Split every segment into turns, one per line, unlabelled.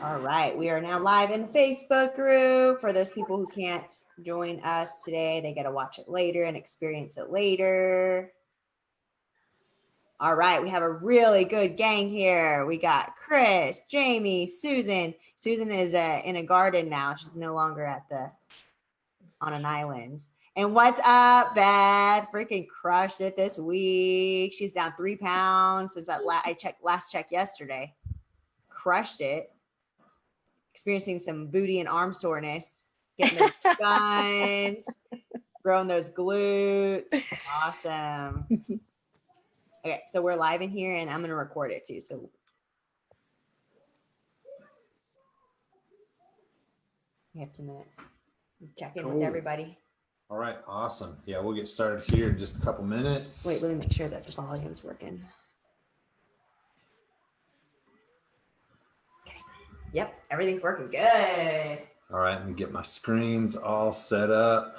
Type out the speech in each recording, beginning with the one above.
All right, we are now live in the Facebook group. For those people who can't join us today, they get to watch it later and experience it later. All right, we have a really good gang here. We got Chris, Jamie, Susan. Susan is in a garden now. She's no longer on an island. And what's up, Beth? Freaking crushed it this week. She's down 3 pounds since I checked last check yesterday. Crushed it. Experiencing some booty and arm soreness, getting those guns, growing those glutes. Awesome. Okay, so we're live in here and I'm going to record it too. So we have 2 minutes. Check in with everybody.
All right, awesome. Yeah, we'll get started here in just a couple minutes.
Wait, let me make sure that the volume's working. Okay. Yep, everything's working good.
All right, let me get my screens all set up.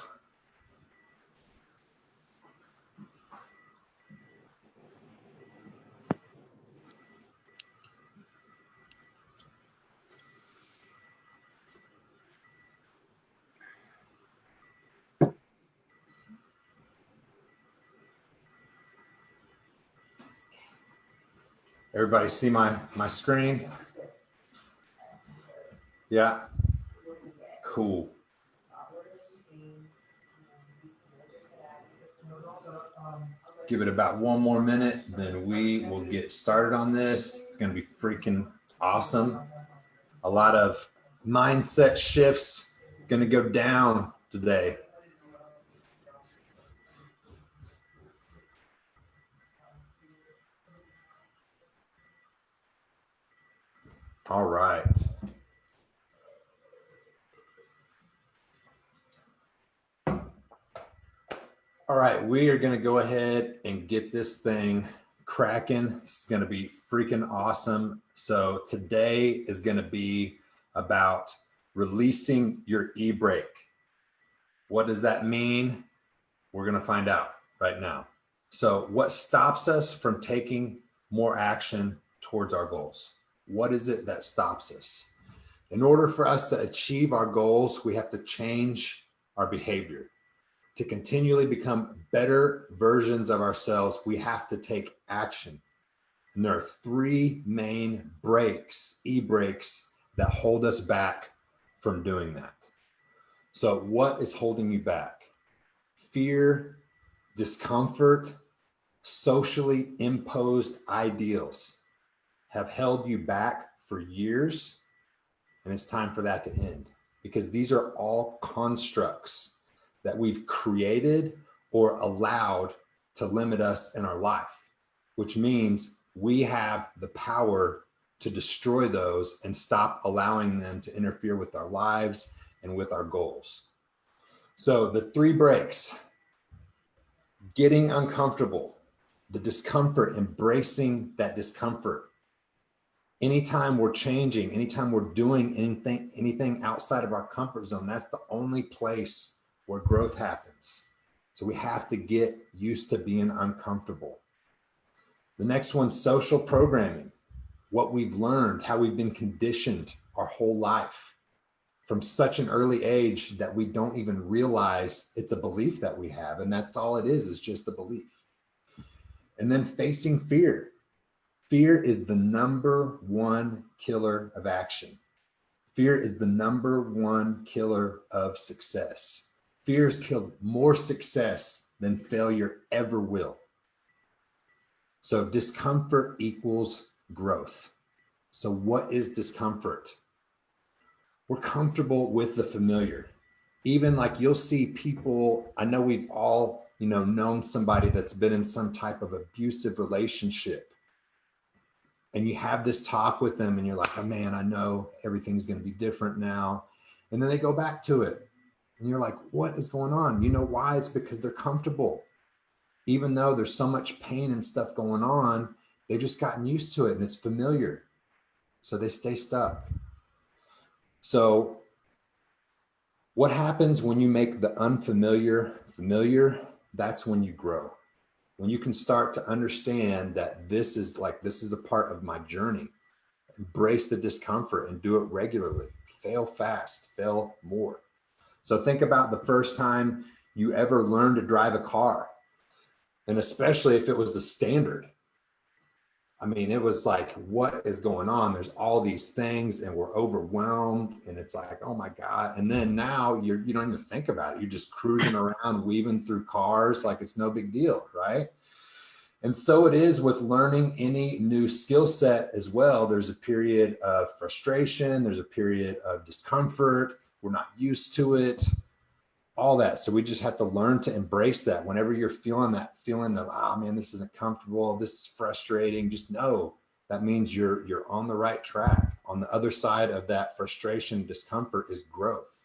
Everybody see my screen? Yeah. Cool. Give it about 1 more minute, then we will get started on this. It's going to be freaking awesome. A lot of mindset shifts going to go down today. All right. All right, we are going to go ahead and get this thing cracking. It's going to be freaking awesome. So today is going to be about releasing your e-brake. What does that mean? We're going to find out right now. So what stops us from taking more action towards our goals? What is it that stops us? In order for us to achieve our goals, we have to change our behavior. To continually become better versions of ourselves, we have to take action. And there are 3 main brakes, e-brakes, that hold us back from doing that. So what is holding you back? Fear, discomfort, socially imposed ideals have held you back for years, and it's time for that to end, because these are all constructs that we've created or allowed to limit us in our life, which means we have the power to destroy those and stop allowing them to interfere with our lives and with our goals. So the 3 brakes: getting uncomfortable, the discomfort, embracing that discomfort. Anytime we're changing, anytime we're doing anything outside of our comfort zone, that's the only place where growth happens. So we have to get used to being uncomfortable. The next one's social programming. What we've learned, how we've been conditioned our whole life from such an early age that we don't even realize it's a belief that we have. And that's all it is just a belief. And then facing fear. Fear is the #1 killer of action. Fear is the #1 killer of success. Fear has killed more success than failure ever will. So discomfort equals growth. So what is discomfort? We're comfortable with the familiar. Even like you'll see people, I know we've all, known somebody that's been in some type of abusive relationship. And you have this talk with them and you're like, oh man, I know everything's going to be different now. And then they go back to it. And you're like, what is going on? You know why? It's because they're comfortable. Even though there's so much pain and stuff going on, they've just gotten used to it and it's familiar. So they stay stuck. So what happens when you make the unfamiliar familiar? That's when you grow. When you can start to understand that this is a part of my journey. embrace the discomfort and do it regularly. Fail fast, fail more. So think about the first time you ever learned to drive a car, and especially if it was a standard. I mean, it was like, what is going on? There's all these things and we're overwhelmed, and it's like, oh my God. And then now you don't even think about it. You're just cruising around, weaving through cars like it's no big deal, right? And so it is with learning any new skill set as well. There's a period of frustration. There's a period of discomfort. We're not used to it, all that. So we just have to learn to embrace that. Whenever you're feeling that feeling of, oh man, this isn't comfortable, this is frustrating, just know that means you're on the right track. On the other side of that frustration, discomfort is growth.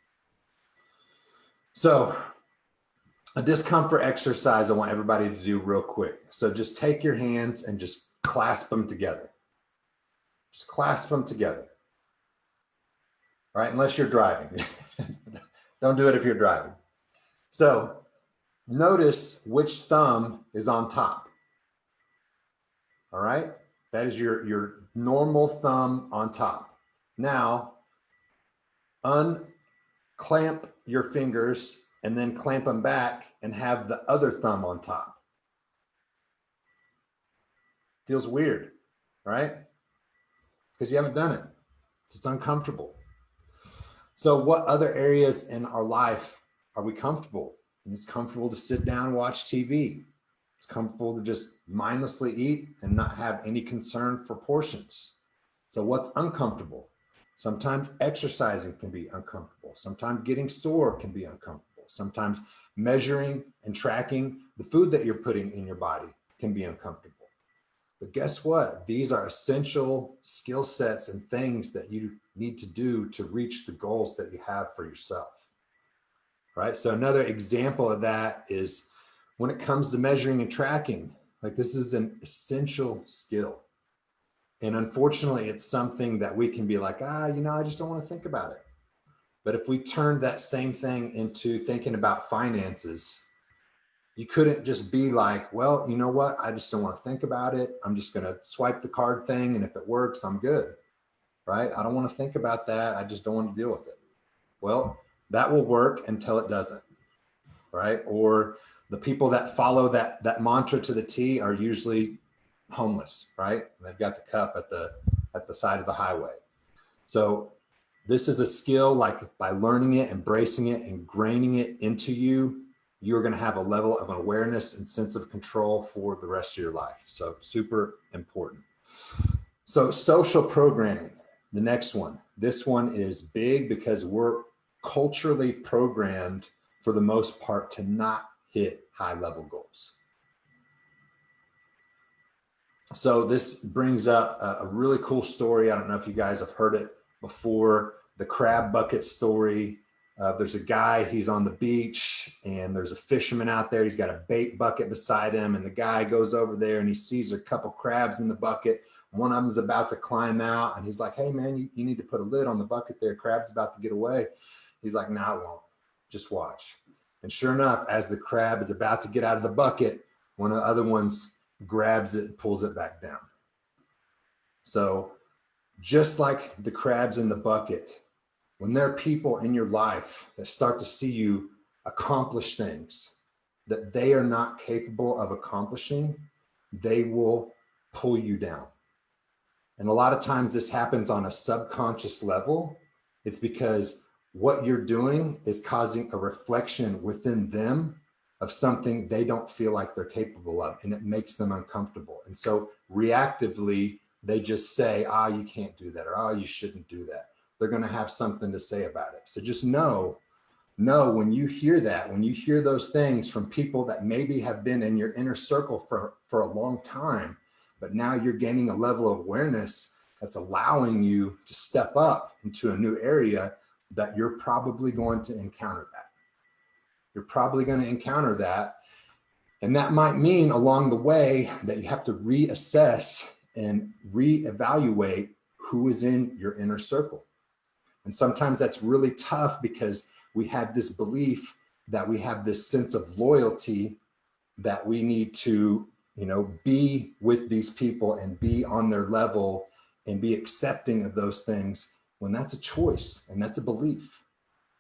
So a discomfort exercise I want everybody to do real quick. So just take your hands and just clasp them together. Just clasp them together. All right, unless you're driving. Don't do it if you're driving. So notice which thumb is on top. All right, that is your normal thumb on top. Now, unclamp your fingers and then clamp them back and have the other thumb on top. Feels weird, right? Because you haven't done it. It's uncomfortable. So what other areas in our life are we comfortable? And it's comfortable to sit down and watch TV. It's comfortable to just mindlessly eat and not have any concern for portions. So what's uncomfortable? Sometimes exercising can be uncomfortable. Sometimes getting sore can be uncomfortable. Sometimes measuring and tracking the food that you're putting in your body can be uncomfortable. But guess what? These are essential skill sets and things that you need to do to reach the goals that you have for yourself. Right? So another example of that is when it comes to measuring and tracking, like this is an essential skill. And unfortunately, it's something that we can be like, I just don't want to think about it. But if we turn that same thing into thinking about finances, you couldn't just be like, well, you know what? I just don't want to think about it. I'm just going to swipe the card thing. And if it works, I'm good. Right? I don't want to think about that. I just don't want to deal with it. Well, that will work until it doesn't. Right? Or the people that follow that mantra to the T are usually homeless, right? They've got the cup at the side of the highway. So this is a skill, like by learning it, embracing it, ingraining it into you, you're going to have a level of awareness and sense of control for the rest of your life. So super important. So social programming, the next one. This one is big because we're culturally programmed for the most part to not hit high level goals. So this brings up a really cool story. I don't know if you guys have heard it before, the crab bucket story. There's a guy, he's on the beach and there's a fisherman out there. He's got a bait bucket beside him, and the guy goes over there and he sees a couple crabs in the bucket. One of them's about to climb out and he's like, hey man, you need to put a lid on the bucket there. Crab's about to get away. He's like, no, it won't. Just watch. And sure enough, as the crab is about to get out of the bucket, one of the other ones grabs it and pulls it back down. So just like the crabs in the bucket, when there are people in your life that start to see you accomplish things that they are not capable of accomplishing, they will pull you down. And a lot of times this happens on a subconscious level. It's because what you're doing is causing a reflection within them of something they don't feel like they're capable of, and it makes them uncomfortable. And so reactively, they just say, you can't do that, or you shouldn't do that. They're going to have something to say about it. So just know when you hear that, when you hear those things from people that maybe have been in your inner circle for a long time, but now you're gaining a level of awareness that's allowing you to step up into a new area, that you're probably going to encounter that. You're probably going to encounter that. And that might mean along the way that you have to reassess and reevaluate who is in your inner circle. And sometimes that's really tough because we have this belief that we have this sense of loyalty that we need to, be with these people and be on their level and be accepting of those things when that's a choice and that's a belief.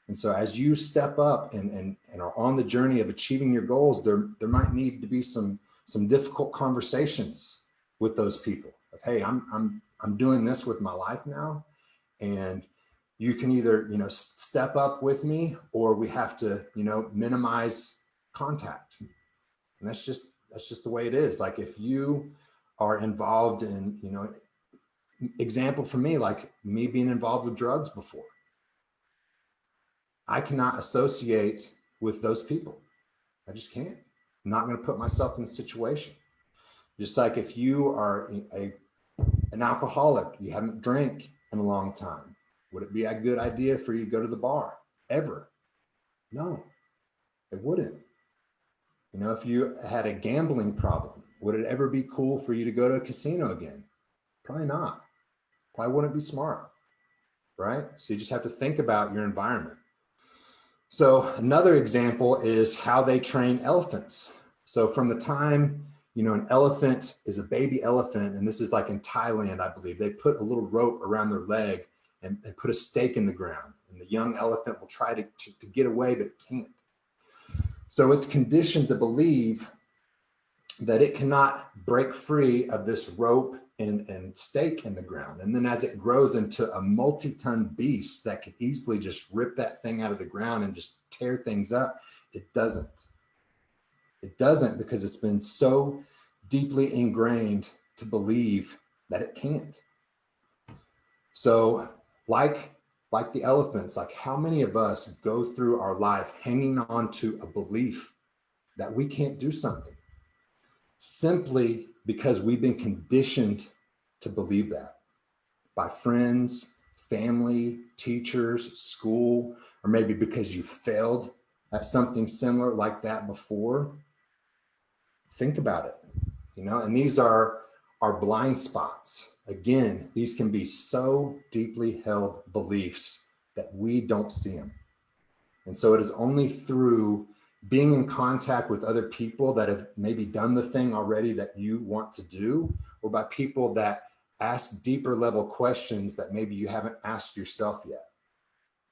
And so as you step up and are on the journey of achieving your goals, there might need to be some difficult conversations with those people of, hey, I'm doing this with my life now, and you can either, step up with me, or we have to, minimize contact. And that's just the way it is. Like if you are involved in, example for me, like me being involved with drugs before, I cannot associate with those people. I just can't. I'm not going to put myself in a situation. Just like if you are an alcoholic, you haven't drank in a long time, would it be a good idea for you to go to the bar ever? No, it wouldn't. If you had a gambling problem, would it ever be cool for you to go to a casino again? Probably not. Probably wouldn't be smart, right? So you just have to think about your environment. So another example is how they train elephants. So from the time, an elephant is a baby elephant, and this is like in Thailand, I believe, they put a little rope around their leg and put a stake in the ground. And the young elephant will try to get away, but it can't. So it's conditioned to believe that it cannot break free of this rope and stake in the ground. And then as it grows into a multi-ton beast that could easily just rip that thing out of the ground and just tear things up, it doesn't. It doesn't, because it's been so deeply ingrained to believe that it can't. So like the elephants, like how many of us go through our life hanging on to a belief that we can't do something, simply because we've been conditioned to believe that by friends, family, teachers, school, or maybe because you failed at something similar like that before. Think about it, and these are our blind spots. Again, these can be so deeply held beliefs that we don't see them. And so it is only through being in contact with other people that have maybe done the thing already that you want to do, or by people that ask deeper level questions that maybe you haven't asked yourself yet,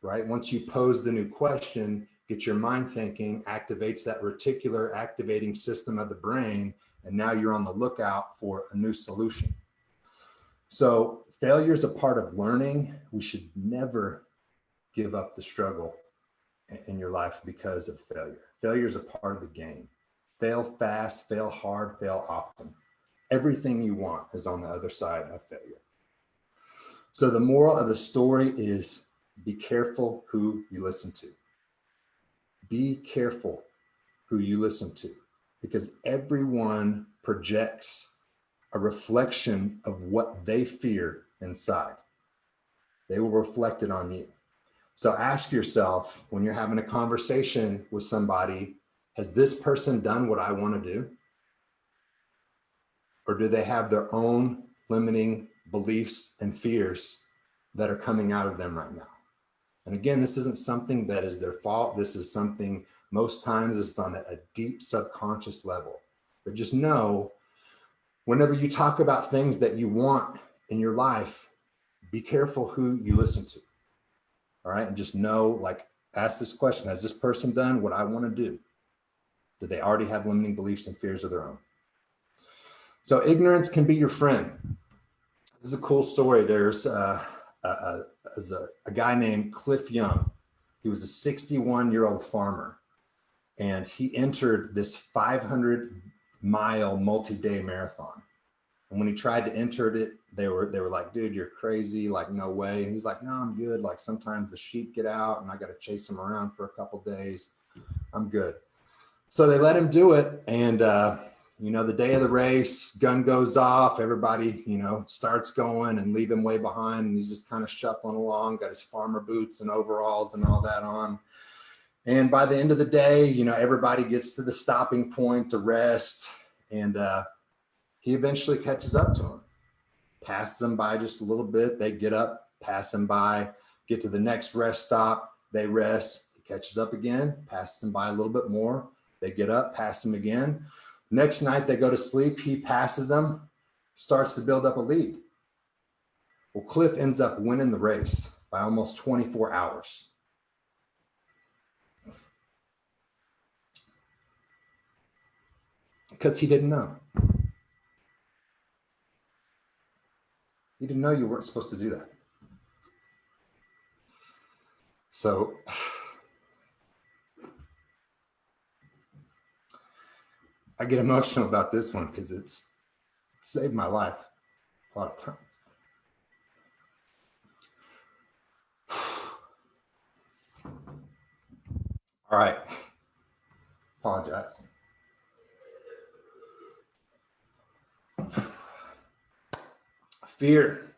right? Once you pose the new question, get your mind thinking, activates that reticular activating system of the brain, and now you're on the lookout for a new solution. So failure is a part of learning. We should never give up the struggle in your life because of failure. Failure is a part of the game. Fail fast, fail hard, fail often. Everything you want is on the other side of failure. So the moral of the story is, be careful who you listen to. Be careful who you listen to, because everyone projects a reflection of what they fear inside. They will reflect it on you. So ask yourself, when you're having a conversation with somebody, has this person done what I want to do? Or do they have their own limiting beliefs and fears that are coming out of them right now? And again, this isn't something that is their fault. This is something, most times, this is on a deep subconscious level. But just know, whenever you talk about things that you want in your life, be careful who you listen to. All right. And just know, like, ask this question: has this person done what I want to do? Do they already have limiting beliefs and fears of their own? So ignorance can be your friend. This is a cool story. There's a guy named Cliff Young. He was a 61-year-old farmer, and he entered this 500-mile multi-day marathon. And when he tried to enter it, they were like, dude, you're crazy. Like, no way. And he's like, no, I'm good. Like, sometimes the sheep get out and I got to chase them around for a couple days. I'm good. So they let him do it. And, the day of the race, gun goes off. Everybody, starts going and leave him way behind. And he's just kind of shuffling along, got his farmer boots and overalls and all that on. And by the end of the day, everybody gets to the stopping point to rest. And, he eventually catches up to him, passes them by just a little bit. They get up, pass them by, get to the next rest stop. They rest. He catches up again, passes them by a little bit more. They get up, pass him again. Next night they go to sleep. He passes them, starts to build up a lead. Well, Cliff ends up winning the race by almost 24 hours. Because he didn't know. He didn't know you weren't supposed to do that. So I get emotional about this one because it saved my life a lot of times. All right. Apologize. Fear.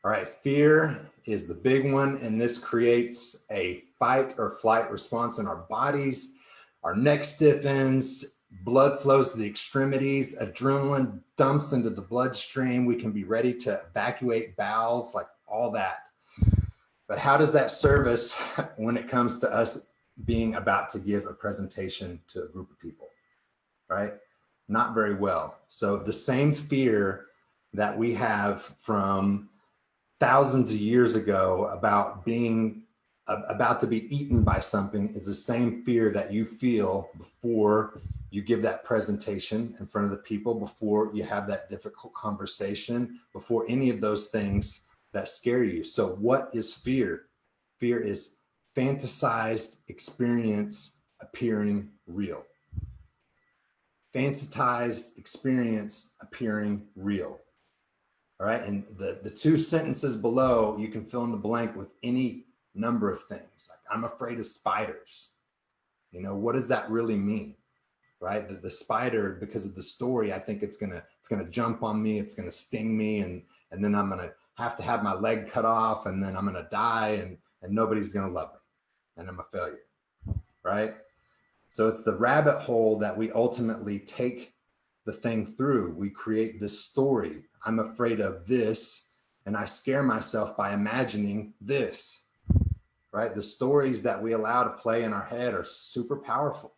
All right. Fear is the big one, and this creates a fight or flight response in our bodies. Our neck stiffens, blood flows to the extremities, adrenaline dumps into the bloodstream. We can be ready to evacuate bowels, like all that. But how does that serve us when it comes to us being about to give a presentation to a group of people, right? Not very well. So the same fear that we have from thousands of years ago about being about to be eaten by something is the same fear that you feel before you give that presentation in front of the people, before you have that difficult conversation, before any of those things that scare you. So what is fear? Fear is fantasized experience appearing real. Fantasized experience appearing real. All right. And the two sentences below, you can fill in the blank with any number of things. Like, I'm afraid of spiders. You know, what does that really mean? Right? The spider, because of the story, I think it's gonna jump on me, it's gonna sting me, and then I'm gonna have to have my leg cut off, and then I'm gonna die, and nobody's gonna love me, and I'm a failure. Right? So it's the rabbit hole that we ultimately take the thing through. We create this story. I'm afraid of this, and I scare myself by imagining this, right? The stories that we allow to play in our head are super powerful.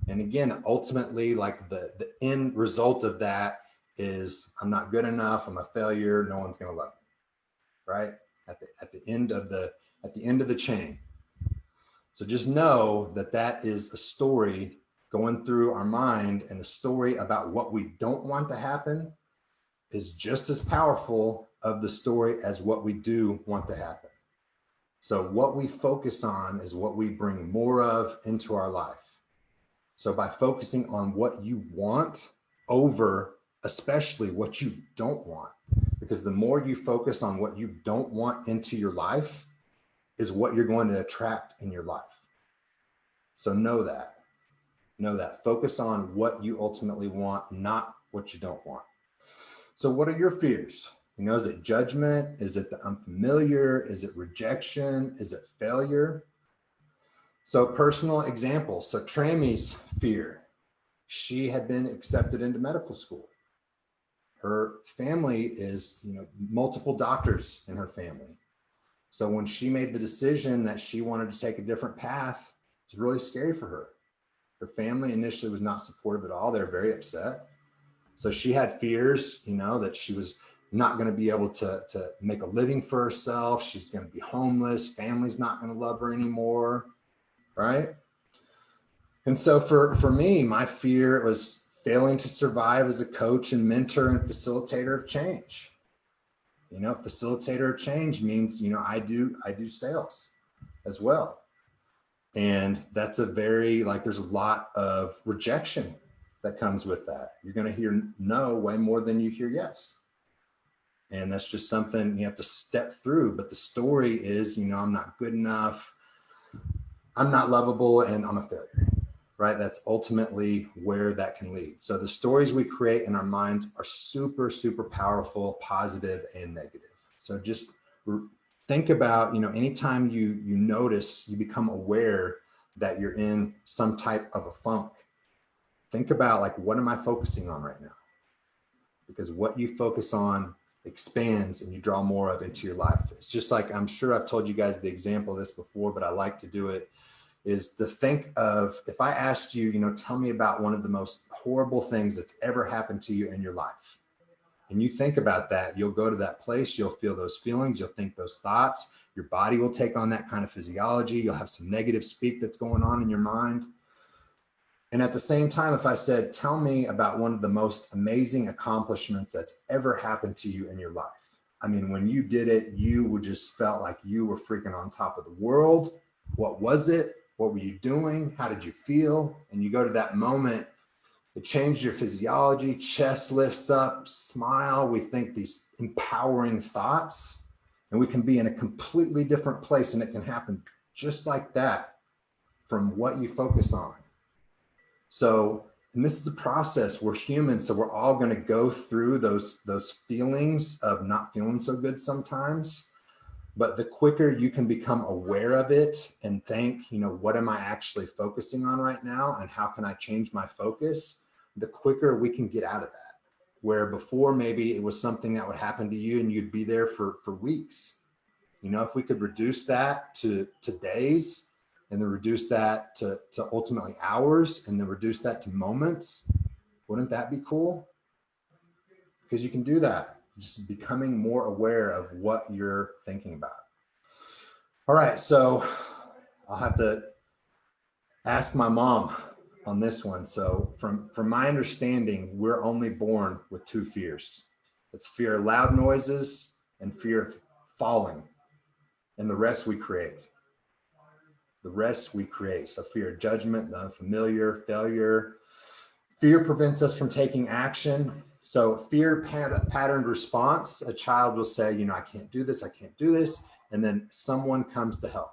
And again, ultimately, like the end result of that is, I'm not good enough, I'm a failure, no one's gonna love me, right? At the end of the chain. So just know that that is a story going through our mind, and a story about what we don't want to happen is just as powerful of the story as what we do want to happen. So what we focus on is what we bring more of into our life. So by focusing on what you want over especially what you don't want, because the more you focus on what you don't want into your life is what you're going to attract in your life. So know that. Focus on what you ultimately want, not what you don't want. So what are your fears? You know, is it judgment? Is it the unfamiliar? Is it rejection? Is it failure? So personal example. So Trami's fear, she had been accepted into medical school. Her family is, you know, multiple doctors in her family. So when she made the decision that she wanted to take a different path, it was really scary for her. Her family initially was not supportive at all. They're very upset. So she had fears, you know, that she was not going to be able to make a living for herself. She's going to be homeless. Family's not going to love her anymore, right? And so for me, my fear was failing to survive as a coach and mentor and facilitator of change. You know, facilitator of change means, you know, I do sales as well. And that's a very, like, there's a lot of rejection that comes with that. You're going to hear no way more than you hear yes. And that's just something you have to step through. But the story is, you know, I'm not good enough, I'm not lovable, and I'm a failure, right? That's ultimately where that can lead. So the stories we create in our minds are super, super powerful, positive and negative. So just think about, you know, anytime you notice, you become aware that you're in some type of a funk, think about, like, what am I focusing on right now? Because what you focus on expands and you draw more of into your life. It's just like, I'm sure I've told you guys the example of this before, but I like to do it, is to think of, if I asked you, you know, tell me about one of the most horrible things that's ever happened to you in your life. And you think about that, you'll go to that place, you'll feel those feelings, you'll think those thoughts, your body will take on that kind of physiology, you'll have some negative speak that's going on in your mind. And at the same time, if I said, tell me about one of the most amazing accomplishments that's ever happened to you in your life. I mean, when you did it, you would just felt like you were freaking on top of the world. What was it? What were you doing? How did you feel? And you go to that moment, it changed your physiology, chest lifts up, smile. We think these empowering thoughts, and we can be in a completely different place. And it can happen just like that from what you focus on. So, and this is a process. We're human, so we're all going to go through those feelings of not feeling so good sometimes. But the quicker you can become aware of it and think, what am I actually focusing on right now, and how can I change my focus, the quicker we can get out of that. Where before maybe it was something that would happen to you and you'd be there for weeks. If we could reduce that to days, and then reduce that to ultimately hours, and then reduce that to moments, wouldn't that be cool? Because you can do that, just becoming more aware of what you're thinking about. All right, so I'll have to ask my mom on this one. So from my understanding, we're only born with two fears. It's fear of loud noises and fear of falling, and the rest we create. The rest we create. So fear of judgment, the unfamiliar, failure. Fear prevents us from taking action. So fear patterned response, a child will say, I can't do this, I can't do this. And then someone comes to help.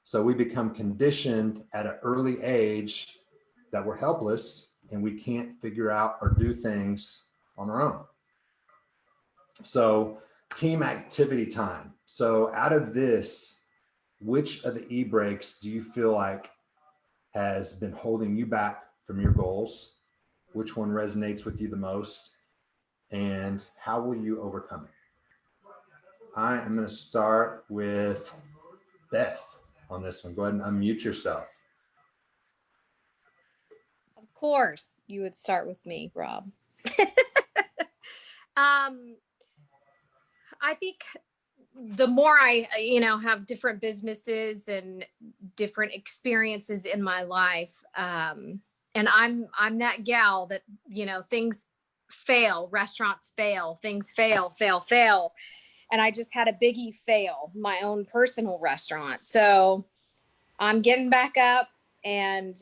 So we become conditioned at an early age that we're helpless and we can't figure out or do things on our own. So team activity time. So out of this, which of the EBrakes do you feel like has been holding you back from your goals? Which one resonates with you the most? And how will you overcome it? I am going to start with Beth on this one. Go ahead and unmute yourself.
Of course, you would start with me, Rob. I think the more I, have different businesses and different experiences in my life, and I'm that gal that, things fail, restaurants fail, things fail. And I just had a biggie fail, my own personal restaurant. So I'm getting back up and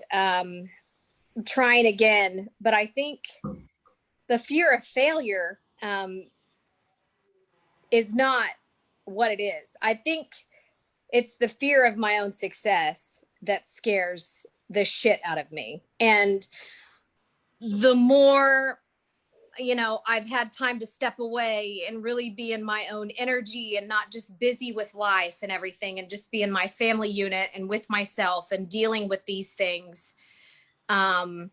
trying again. But I think the fear of failure is not what it is. I think it's the fear of my own success that scares the shit out of me. And the more, I've had time to step away and really be in my own energy and not just busy with life and everything, and just be in my family unit and with myself and dealing with these things on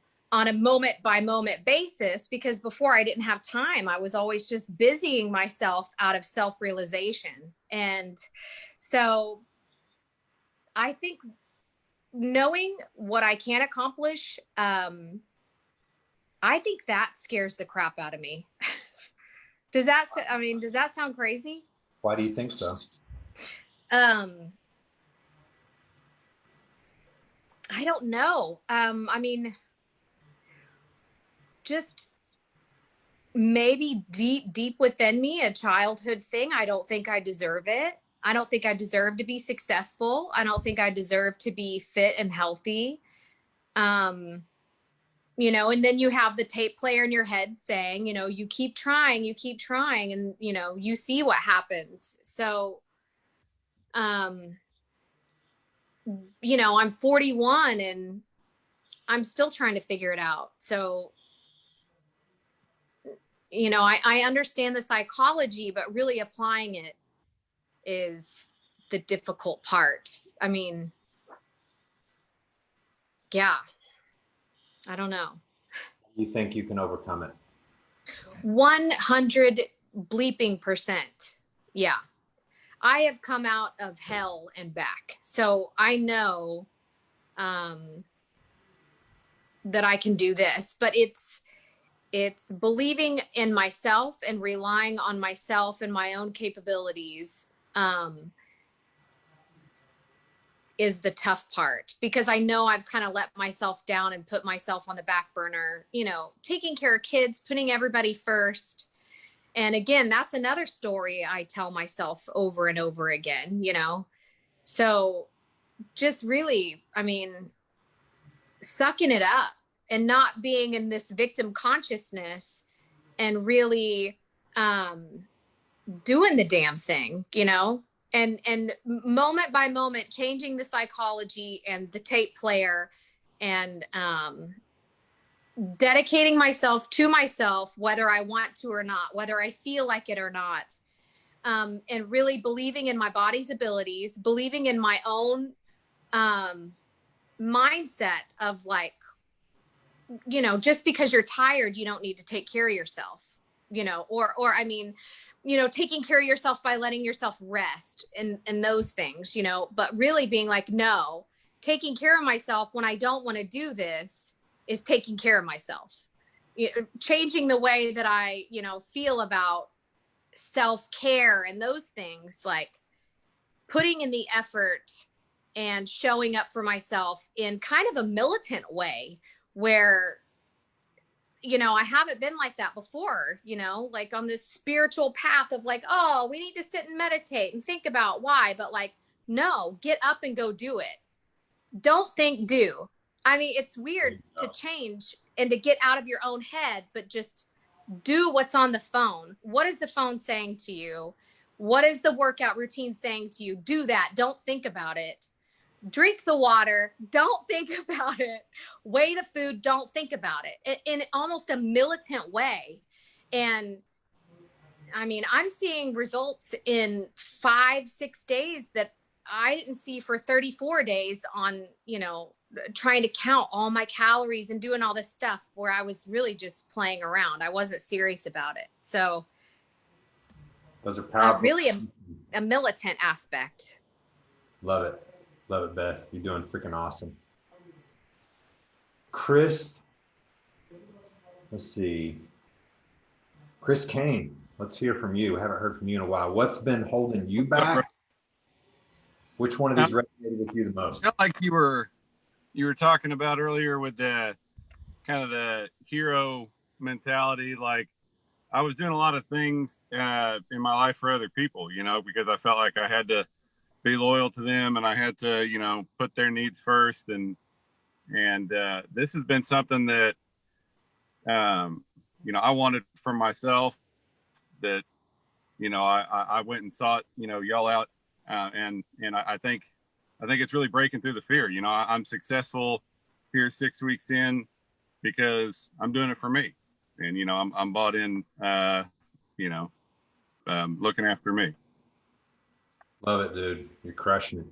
a moment by moment basis, because before I didn't have time. I was always just busying myself out of self-realization. And so I think knowing what I can accomplish, I think that scares the crap out of me. Does that sound crazy?
Why do you think so?
I don't know. Just maybe deep within me, a childhood thing. I don't think I deserve it. I don't think I deserve to be successful. I don't think I deserve to be fit and healthy. And then you have the tape player in your head saying, you keep trying, and, you see what happens. So, I'm 41 and I'm still trying to figure it out. So, I understand the psychology, but really applying it is the difficult part. Yeah, I don't know.
You think you can overcome it?
100% Yeah. I have come out of hell and back. So I know that I can do this, but it's it's believing in myself and relying on myself and my own capabilities is the tough part, because I know I've kind of let myself down and put myself on the back burner, you know, taking care of kids, putting everybody first. And again, that's another story I tell myself over and over again, you know? So just really, I mean, sucking it up and not being in this victim consciousness and really doing the damn thing, you know? And moment by moment changing the psychology and the tape player, and dedicating myself to myself, whether I want to or not, whether I feel like it or not. And really believing in my body's abilities, believing in my own mindset of like, you know, just because you're tired, you don't need to take care of yourself, you know, or I mean, you know, taking care of yourself by letting yourself rest and those things, you know, but really being like, no, taking care of myself when I don't want to do this is taking care of myself. You know, changing the way that I, you know, feel about self-care and those things, like putting in the effort and showing up for myself in kind of a militant way where, you know, I haven't been like that before, you know, like on this spiritual path of like, oh, we need to sit and meditate and think about why, but like, no, get up and go do it. Don't think, do. I mean, it's weird to change and to get out of your own head, but just do what's on the phone. What is the phone saying to you? What is the workout routine saying to you? Do that. Don't think about it. Drink the water. Don't think about it. Weigh the food. Don't think about it in almost a militant way. And I mean, I'm seeing results in 5-6 days that I didn't see for 34 days on, you know, trying to count all my calories and doing all this stuff where I was really just playing around. I wasn't serious about it. So
those are powerful.
Really a militant aspect.
Love it. Love it, Beth. You're doing freaking awesome. Chris, let's see. Chris Kane, let's hear from you. I haven't heard from you in a while. What's been holding you back? Which one of these resonated with you the most?
I felt like you were talking about earlier with the kind of the hero mentality. Like I was doing a lot of things in my life for other people, you know, because I felt like I had to be loyal to them and I had to, you know, put their needs first. And this has been something that, you know, I wanted for myself, that, you know, I went and sought, you know, y'all out. And I think it's really breaking through the fear. You know, I'm successful here 6 weeks in because I'm doing it for me. And, you know, I'm bought in, you know, looking after me.
Love it, dude. You're crushing it.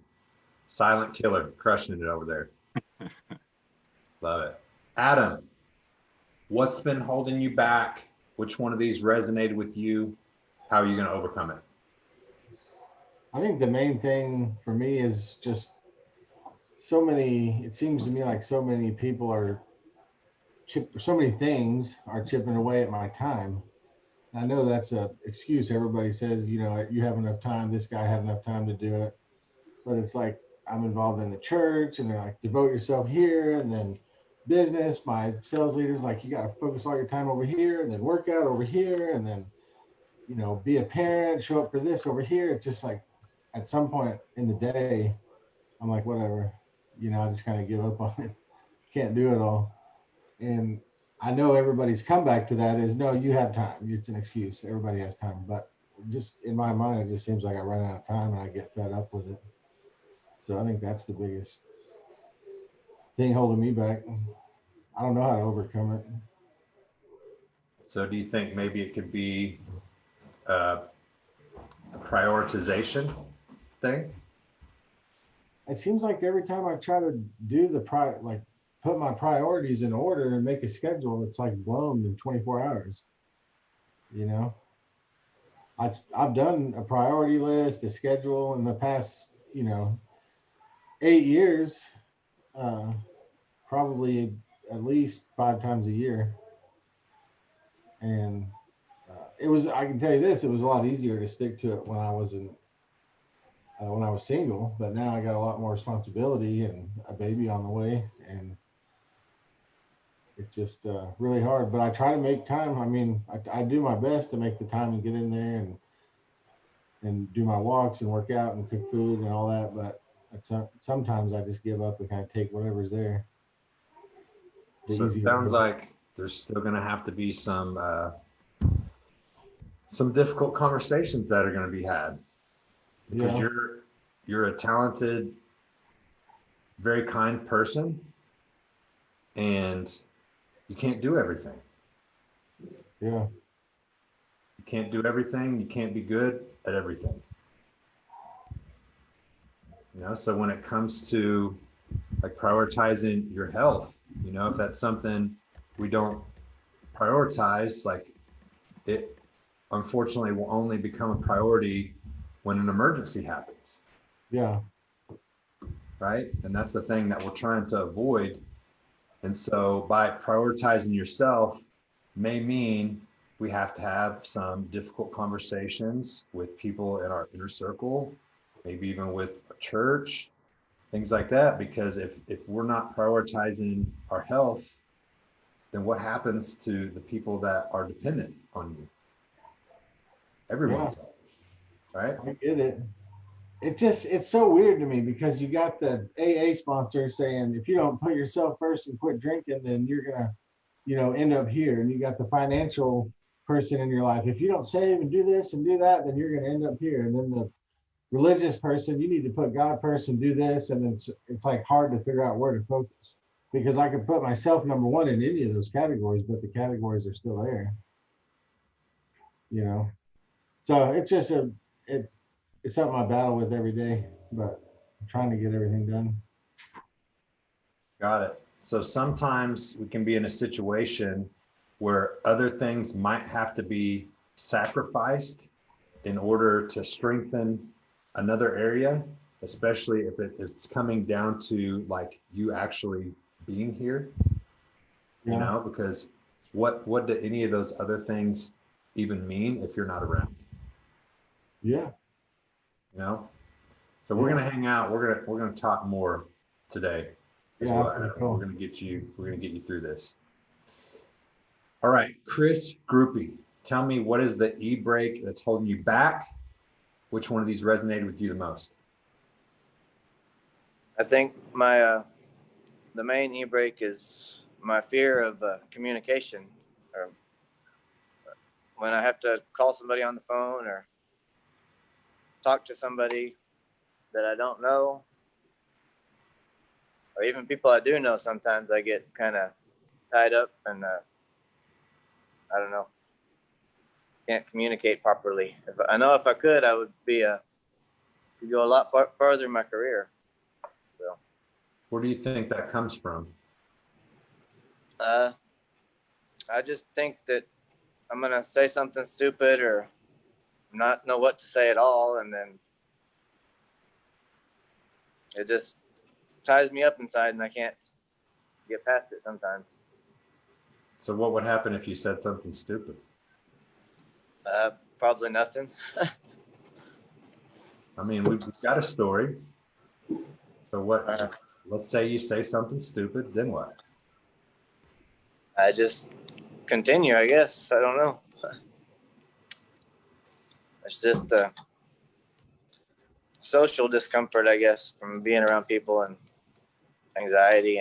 Silent killer, crushing it over there. Love it. Adam, what's been holding you back? Which one of these resonated with you? How are you going to overcome it?
I think the main thing for me is just it seems to me like so many people so many things are chipping away at my time. I know that's an excuse. Everybody says, you know, you have enough time. This guy had enough time to do it. But it's like I'm involved in the church and they're like, devote yourself here. And then business, my sales leader's like, you got to focus all your time over here and then work out over here. And then, you know, be a parent, show up for this over here. It's just like at some point in the day, I'm like, whatever, you know, I just kind of give up on it. Can't do it all. And I know everybody's comeback to that is, no, you have time. It's an excuse. Everybody has time. But just in my mind, it just seems like I run out of time and I get fed up with it. So I think that's the biggest thing holding me back. I don't know how to overcome it.
So do you think maybe it could be a prioritization thing?
It seems like every time I try to do put my priorities in order and make a schedule, it's like blown in 24 hours. You know, I've done a priority list, a schedule in the past, you know, 8 years, probably at least 5 times a year. And it was, I can tell you this, it was a lot easier to stick to it when I was single, but now I got a lot more responsibility and a baby on the way, and it's just really hard. But I try to make time. I mean, I do my best to make the time and get in there and do my walks and work out and cook food and all that. But sometimes I just give up and kind of take whatever's there.
So it sounds like there's still going to have to be some difficult conversations that are going to be had, because you're a talented, very kind person, and you can't do everything.
Yeah.
You can't do everything. You can't be good at everything. So when it comes to like prioritizing your health, if that's something we don't prioritize, like it unfortunately will only become a priority when an emergency happens.
Yeah.
Right. And that's the thing that we're trying to avoid. And so by prioritizing yourself may mean we have to have some difficult conversations with people in our inner circle, maybe even with a church, things like that. Because if we're not prioritizing our health, then what happens to the people that are dependent on you? Everyone's selfish, right?
I get it. It's so weird to me, because you got the AA sponsor saying, if you don't put yourself first and quit drinking, then you're gonna, end up here. And you got the financial person in your life, if you don't save and do this and do that, then you're gonna end up here. And then the religious person, you need to put God first and do this. And then it's like hard to figure out where to focus, because I could put myself number one in any of those categories, but the categories are still there. So it's just it's something I battle with every day, but I'm trying to get everything done.
Got it. So sometimes we can be in a situation where other things might have to be sacrificed in order to strengthen another area, especially if it's coming down to like you actually being here, because what do any of those other things even mean if you're not around?
Yeah.
So we're gonna hang out. We're gonna talk more today.
Cool.
We're gonna get you through this. All right, Chris Groupie, tell me, what is the EBrake that's holding you back? Which one of these resonated with you the most?
I think my the main EBrake is my fear of communication, or when I have to call somebody on the phone or talk to somebody that I don't know, or even people I do know. Sometimes I get kind of tied up and I don't know, can't communicate properly. If I could, I would could go a lot farther in my career. So
Where do you think that comes from?
I just think that I'm gonna say something stupid or not know what to say at all, and then it just ties me up inside and I can't get past it sometimes.
So what would happen if you said something stupid?
Probably nothing.
I mean, we've got a story. So what, let's say you say something stupid, then what?
I just continue, I guess. I don't know. It's just the social discomfort, I guess, from being around people and anxiety,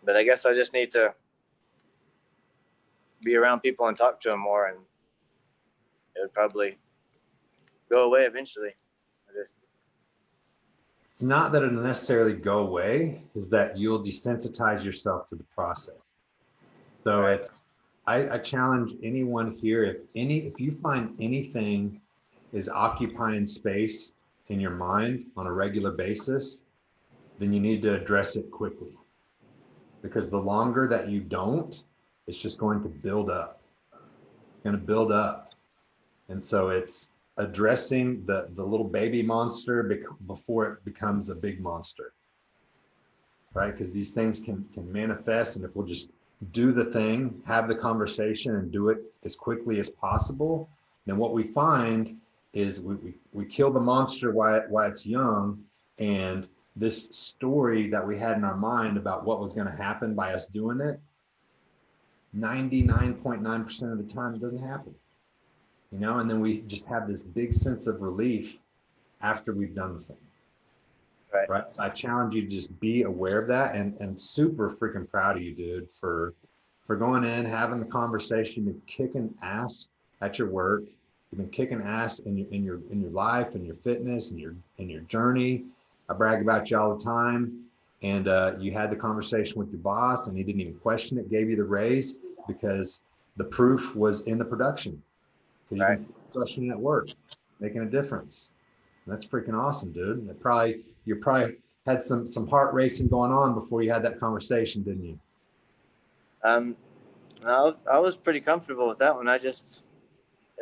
but I guess I just need to be around people and talk to them more, and it would probably go away eventually.
It's not that it'll necessarily go away, is that you'll desensitize yourself to the process. So
Right.
I challenge anyone here, if you find anything is occupying space in your mind on a regular basis, then you need to address it quickly. Because the longer that you don't, it's just going to build up. It's going to build up. And so it's addressing the little baby monster before it becomes a big monster, right? Because these things can manifest, and if we'll just do the thing, have the conversation, and do it as quickly as possible, then what we find is we kill the monster while it's young, and this story that we had in our mind about what was going to happen by us doing it, 99.9% of the time it doesn't happen, you know, and then we just have this big sense of relief after we've done the thing. Right. So I challenge you to just be aware of that, and super freaking proud of you, dude, for going in, having the conversation, and kicking ass at your work. You've been kicking ass in your life and your fitness and your journey. I brag about you all the time. And you had the conversation with your boss, and he didn't even question it, gave you the raise because the proof was in the production. Because you've been questioning at work, making a difference. That's freaking awesome, dude. You probably had some heart racing going on before you had that conversation, didn't you?
No, I was pretty comfortable with that one. It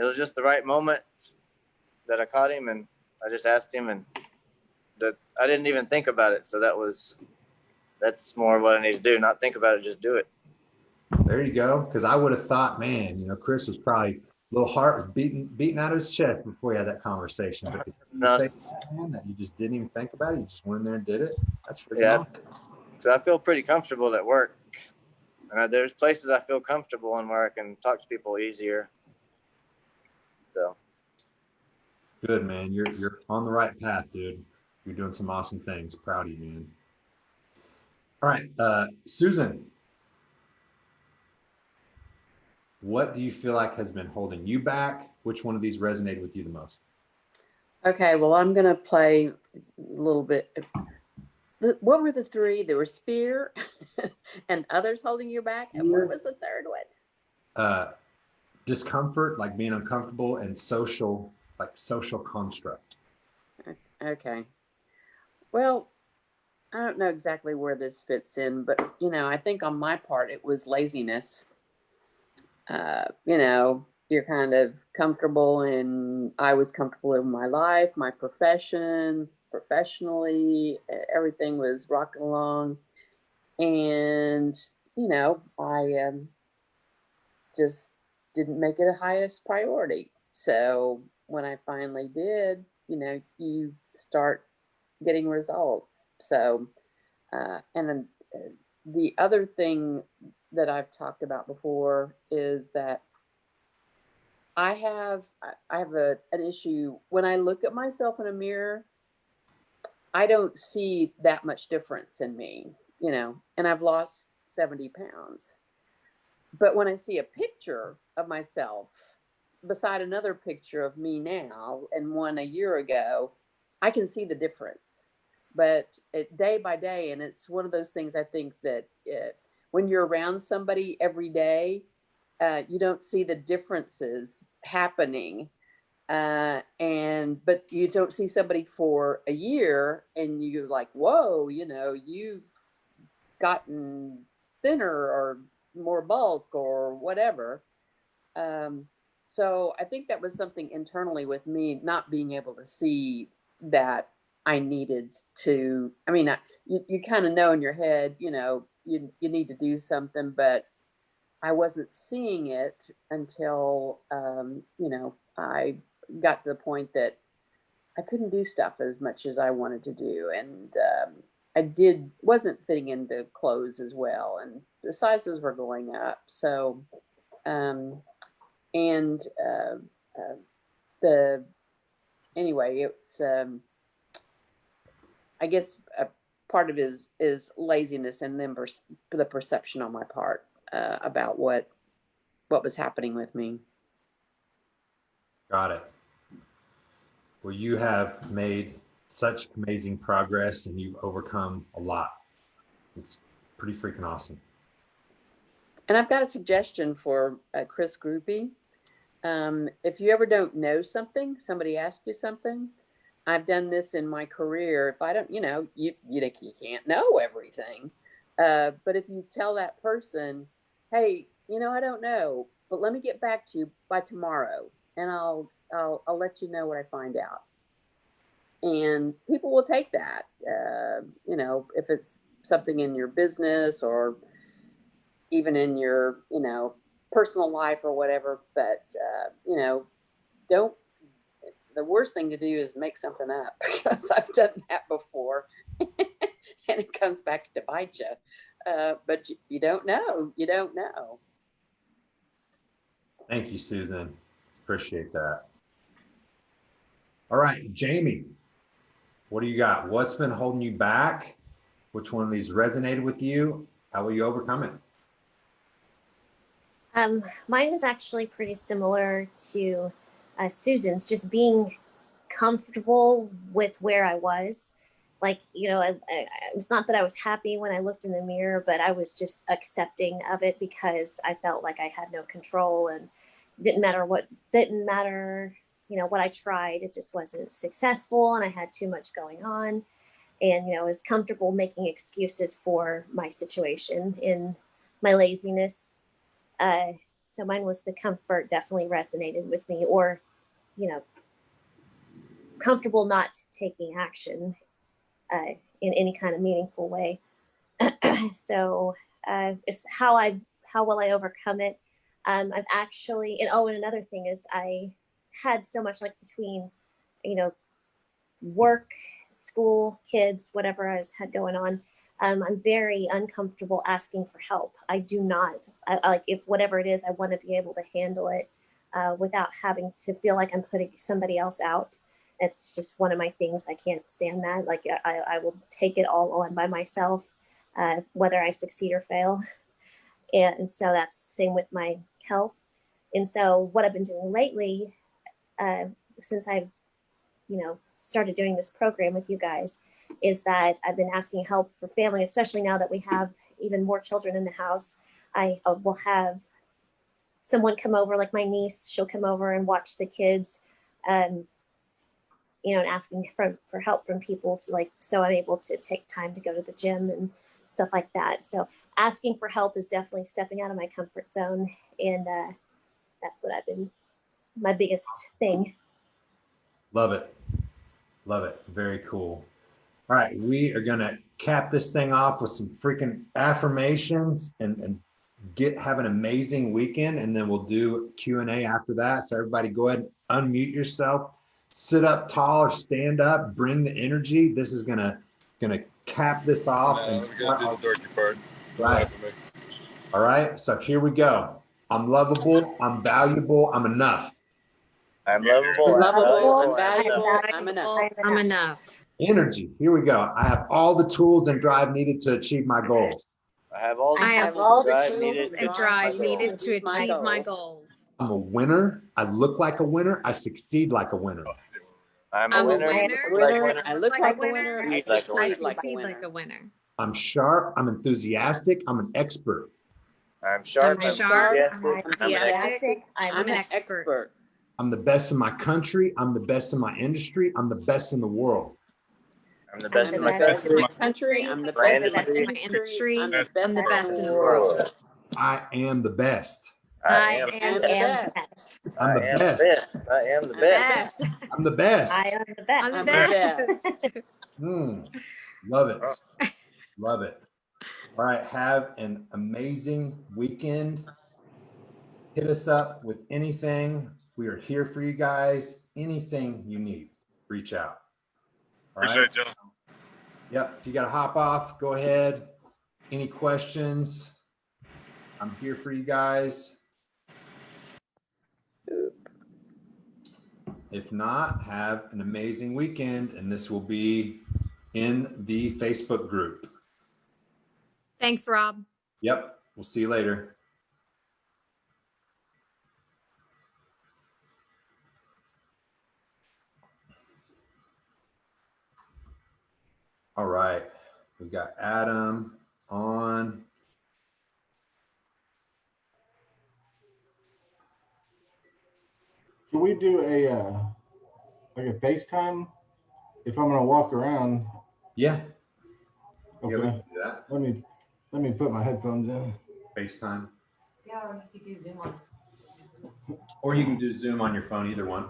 was just the right moment that I caught him, and I just asked him, and that I didn't even think about it. So that's more what I need to do. Not think about it, just do it.
There you go. Because I would have thought, man, you know, Chris was probably a little heart was beating out of his chest before he had that conversation. But
No,
say that you just didn't even think about it, you just went in there and did it. That's freaking awesome.
Because I feel pretty comfortable at work, and there's places I feel comfortable in where I can talk to people easier. So
good, man. You're on the right path, dude. You're doing some awesome things. Proud of you, man. All right, Susan, what do you feel like has been holding you back? Which one of these resonated with you the most?
Okay, well, I'm going to play a little bit. What were the three? There was fear and others holding you back. And what was the third one?
Discomfort, like being uncomfortable, and social construct.
Okay. Well, I don't know exactly where this fits in, but, you know, I think on my part, it was laziness. You know, you're kind of comfortable, and I was comfortable in my life, my profession, professionally, everything was rocking along. And, you know, I just didn't make it a highest priority. So when I finally did, you know, you start getting results. So, and then the other thing that I've talked about before is that I have an issue when I look at myself in a mirror. I don't see that much difference in me, you know, and I've lost 70 pounds. But when I see a picture of myself beside another picture of me now and one a year ago, I can see the difference. But day by day, and it's one of those things I think that when you're around somebody every day, you don't see the differences happening. But you don't see somebody for a year and you're like, whoa, you know, you've gotten thinner or more bulk or whatever. So I think that was something internally with me not being able to see that I needed to. I mean, you kind of know in your head, you know, you need to do something, but I wasn't seeing it until, you know, I got to the point that I couldn't do stuff as much as I wanted to do. And wasn't fitting into clothes as well. And the sizes were going up. So, anyway, it's, I guess a part of it is laziness, and then the perception on my part about what was happening with me.
Got it. Well, you have made such amazing progress, and you've overcome a lot. It's pretty freaking awesome.
And I've got a suggestion for Chris Groupie. If you ever don't know something, somebody asks you something, I've done this in my career. If I don't, you know, you can't know everything. But if you tell that person, hey, you know, I don't know, but let me get back to you by tomorrow, and I'll let you know what I find out. And people will take that, you know, if it's something in your business or even in your, personal life or whatever. But, don't, the worst thing to do is make something up, because I've done that before and it comes back to bite you. But you don't know. You don't know.
Thank you, Susan. Appreciate that. All right, Jamie, what do you got? What's been holding you back? Which one of these resonated with you? How will you overcome it?
Mine is actually pretty similar to Susan's, just being comfortable with where I was. Like, it's not that I was happy when I looked in the mirror, but I was just accepting of it because I felt like I had no control, and didn't matter, what I tried, it just wasn't successful, and I had too much going on. And, I was comfortable making excuses for my situation in my laziness. So mine was the comfort, definitely resonated with me, or, comfortable not taking action in any kind of meaningful way. So it's how will I overcome it? I've actually, and another thing is I had so much, like, between, work, school, kids, whatever I had going on. I'm very uncomfortable asking for help. I do not, like, if whatever it is, I want to be able to handle it without having to feel like I'm putting somebody else out. It's just one of my things. I can't stand that. Like, I will take it all on by myself, whether I succeed or fail. And so that's the same with my health. And so what I've been doing lately, since I've, started doing this program with you guys, is that I've been asking help for family, especially now that we have even more children in the house. I will have someone come over, like my niece, she'll come over and watch the kids, and asking for help from people to, like, so I'm able to take time to go to the gym and stuff like that. So asking for help is definitely stepping out of my comfort zone. And that's what I've been, my biggest thing.
Love it. Love it. Very cool. All right, we are going to cap this thing off with some freaking affirmations and have an amazing weekend, and then we'll do Q&A after that. So everybody go ahead and unmute yourself, sit up tall or stand up, bring the energy. This is gonna cap this off.
No,
and
I'm gonna do the turkey part.
Right. All right, so here we go. I'm lovable, I'm valuable, I'm enough.
I'm lovable.
I'm
valuable,
I'm enough.
I'm enough.
Energy, here we go. I have all the tools and drive needed to achieve my goals.
I have all the
I have
tools
all the
drive
tools
needed
and
to
drive
achieve my
needed
goals.
to achieve my goals.
I'm a winner, I look like a winner, I succeed like a winner.
I'm
I'm
a winner.
I look like a winner. I
Succeed like a
I
winner.
succeed like a winner.
I'm sharp, I'm enthusiastic, I'm an expert.
I'm sharp.
I'm sharp,
enthusiastic,
I'm
I'm an expert.
enthusiastic,
I'm an expert.
I'm the best in my country, I'm the best in my industry, I'm the best in the world.
I'm the best
I'm
in
the
my
best in
country.
my country. I'm the
My
best in my
industry.
industry.
I'm the best in the world.
I am the best.
I
am
am
the
the
best.
best.
I'm the
I am
best.
the best. I am the best.
I'm the best.
I am the best.
I'm the
I'm
best.
Love it. Love it. All right. Have an amazing weekend. Hit us up with anything. We are here for you guys. Anything you need, reach out. All right.
Appreciate you.
Yep. If you got to hop off, go ahead. Any questions? I'm here for you guys. If not, have an amazing weekend, and this will be in the Facebook group.
Thanks, Rob.
Yep. We'll see you later. All right. We've got Adam on.
Can we do like a FaceTime if I'm gonna walk around?
Yeah.
Okay.
Yeah, we can do that.
Let me put my headphones in.
FaceTime.
Yeah, or you could do Zoom on.
Or you can do Zoom on your phone, either one.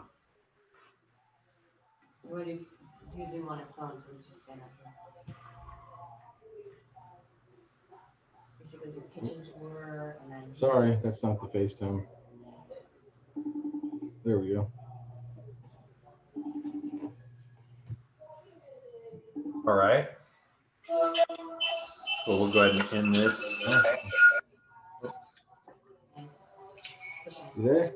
You want to do Zoom on his phone, so we just stand up here. basically do the kitchen tour and then.
Sorry, that's not the FaceTime. There we go.
All right. Well, we'll go ahead and end this.
You there?